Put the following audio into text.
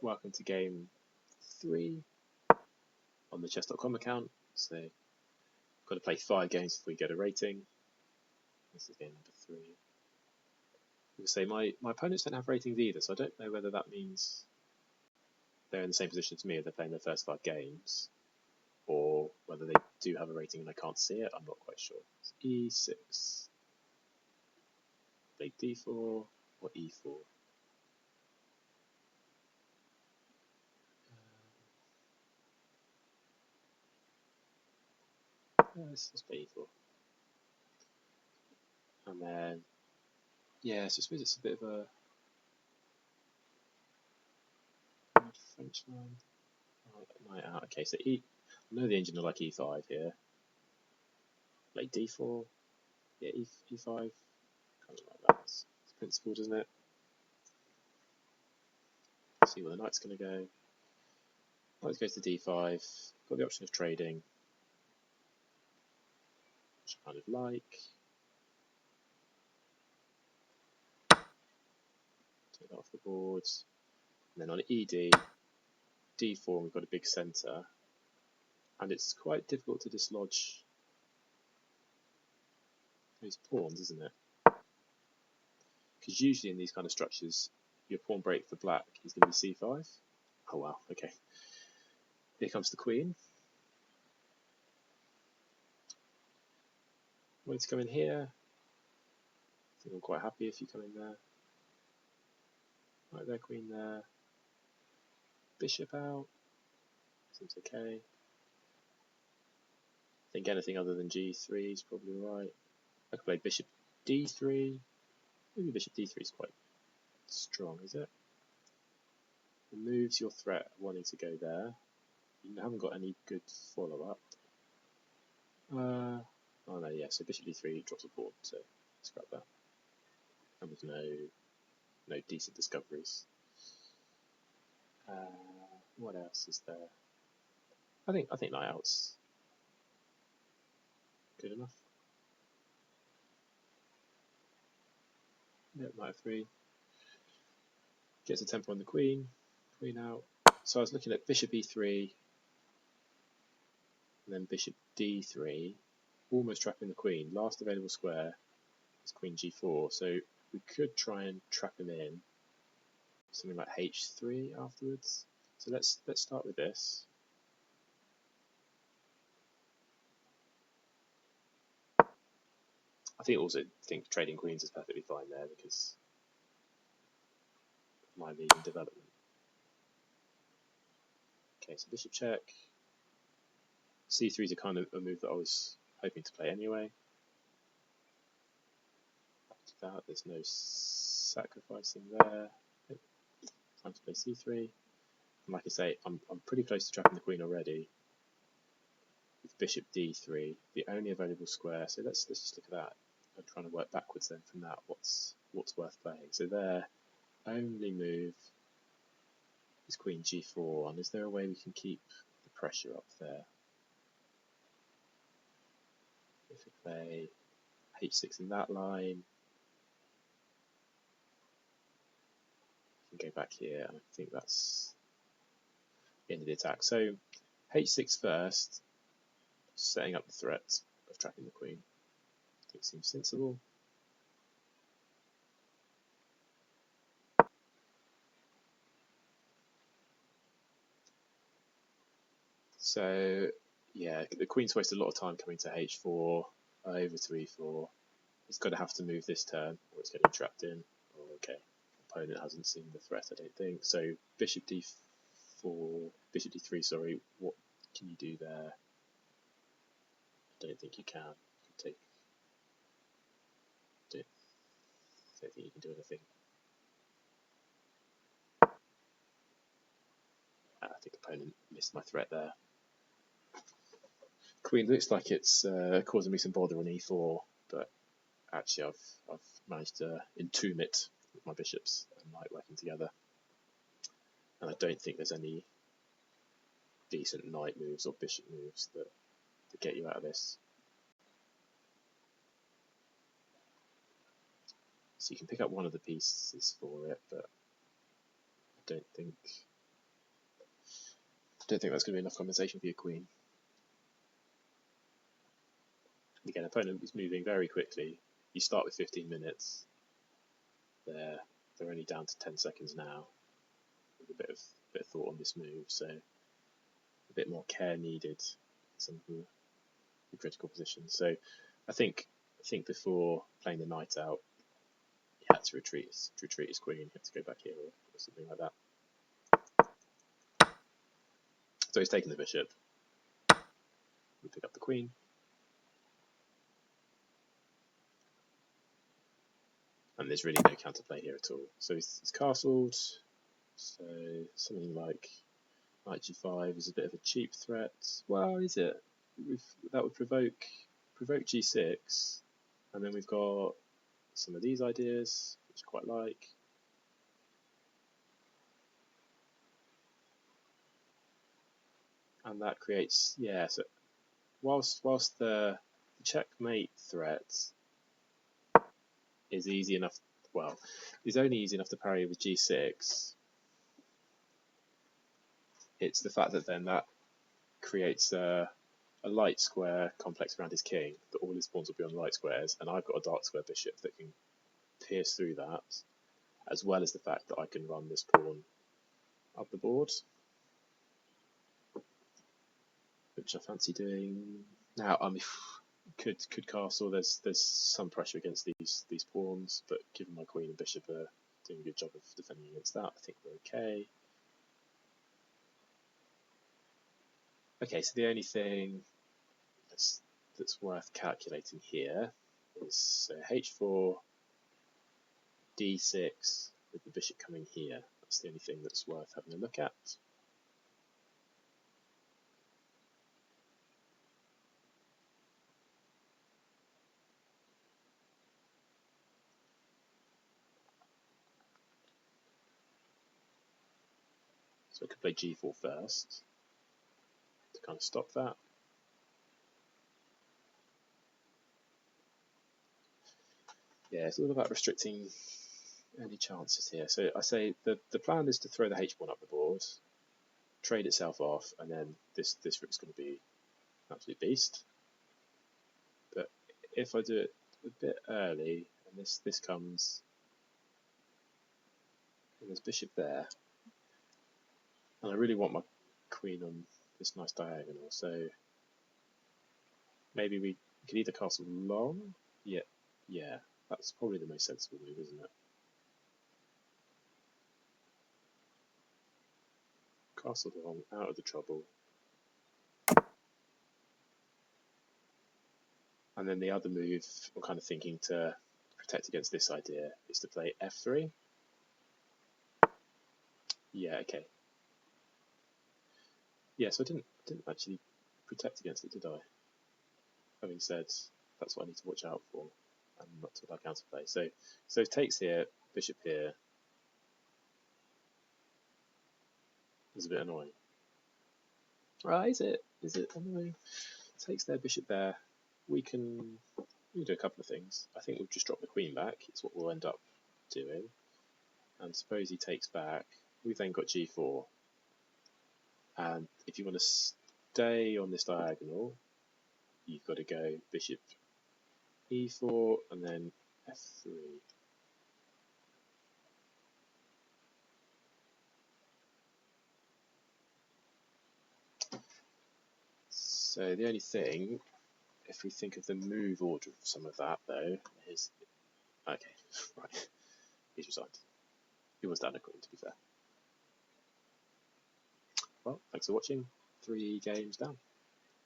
welcome to game 3 on the chess.com account. So I've got to play 5 games before we get a rating. This is game number 3. I say my opponents don't have ratings either, so I don't know whether that means they're in the same position as me if they're playing their first 5 games, or whether they do have a rating and I can't see it. I'm not quite sure. It's E6, play D4 or E4. Let's play E4. And then, yeah, so I suppose it's a bit of a French line. Okay, so I know the engine will like E5 here. Play D4. Yeah, E5. Kind of like that. It's principled, isn't it? See where the knight's going to go. Knight goes to D5. Got the option of trading, which I kind of like. Take that off the board. And then on ED, D4, we've got a big centre. And it's quite difficult to dislodge those pawns, isn't it? Because usually in these kind of structures, your pawn break for black is going to be C5. Oh wow, okay. Here comes the queen. Wanting to come in here. I think I'm quite happy if you come in there. Right there, queen there. Bishop out. Seems okay. I think anything other than G3 is probably right. I could play bishop D3. Maybe bishop D3 is quite strong, is it? Removes your threat of wanting to go there. You haven't got any good follow-up. Oh no, yeah, so bishop D3 drops a pawn, so scrap that. And with no decent discoveries. What else is there? I think knight out's good enough. Yep, knight f3. Gets a tempo on the queen. Queen out. So I was looking at bishop e3, and then bishop d3, almost trapping the queen. Last available square is queen g4, so we could try and trap him in. Something like h3 afterwards. So let's start with this. I think trading queens is perfectly fine there because of my lead in development. Okay, so bishop check. C3 is a kind of a move that I was hoping to play anyway. Back to that, there's no sacrificing there. Time to play C3. And like I say, I'm pretty close to trapping the queen already. With bishop D3, the only available square. So let's just look at that. I'm trying to work backwards then from that. What's worth playing? So their only move is queen G4. And is there a way we can keep the pressure up there? If we play H6 in that line, we can go back here, and I think that's the end of the attack. So H6 first, setting up the threat of trapping the queen. I think it seems sensible. So yeah, the queen's wasted a lot of time coming to H4, over to E4. It's going to have to move this turn, or it's getting trapped in. Oh, okay, opponent hasn't seen the threat, I don't think. So bishop D4, bishop D3. Sorry, what can you do there? I don't think you can. You can take. I don't think you can do anything. I think opponent missed my threat there. Queen looks like it's causing me some bother on E4, but actually I've managed to entomb it with my bishops and knight working together. And I don't think there's any decent knight moves or bishop moves that get you out of this. So you can pick up one of the pieces for it, but I don't think don't think that's going to be enough compensation for your queen. Again, opponent is moving very quickly. You start with 15 minutes. They're only down to 10 seconds now. With a bit of thought on this move, so a bit more care needed in some of the critical positions. So I think before playing the knight out, he had to retreat his queen. He had to go back here or something like that. So he's taken the bishop. We pick up the queen. And there's really no counterplay here at all. So he's castled. So something like knight g5 is a bit of a cheap threat. Well, is it? That would provoke g6, and then we've got some of these ideas, which I quite like. And that creates, yeah. So whilst the checkmate threat is easy enough, well, is only easy enough to parry with g6. It's the fact that then that creates a light square complex around his king, that all his pawns will be on light squares, and I've got a dark square bishop that can pierce through that, as well as the fact that I can run this pawn up the board, which I fancy doing. Now, I mean, could castle. There's some pressure against these pawns, but given my queen and bishop are doing a good job of defending against that, I think we're okay. Okay, so the only thing that's worth calculating here is h4, d6 with the bishop coming here. That's the only thing that's worth having a look at. So I could play g4 first to kind of stop that. Yeah, it's all about restricting any chances here. So I say the plan is to throw the h pawn up the board, trade itself off, and then this rook's going to be an absolute beast. But if I do it a bit early, and this comes, and there's bishop there, and I really want my queen on this nice diagonal, so maybe we could either castle long. Yeah, that's probably the most sensible move, isn't it? Castle long, out of the trouble. And then the other move, I'm kind of thinking to protect against this idea, is to play f3. Yeah, okay. Yeah, so I didn't actually protect against it, did I? Having said, that's what I need to watch out for, and not to allow counterplay. So it takes here, bishop here. It's a bit annoying. Right, is it annoying? Takes their bishop there. We can do a couple of things. I think we'll just drop the queen back. It's what we'll end up doing. And suppose he takes back. We've then got g4. And if you want to stay on this diagonal, you've got to go bishop e4 and then f3. So the only thing, if we think of the move order of some of that, though, is okay. Right, he's resigned. He was down a queen, to be fair. Well, thanks for watching. 3 games down.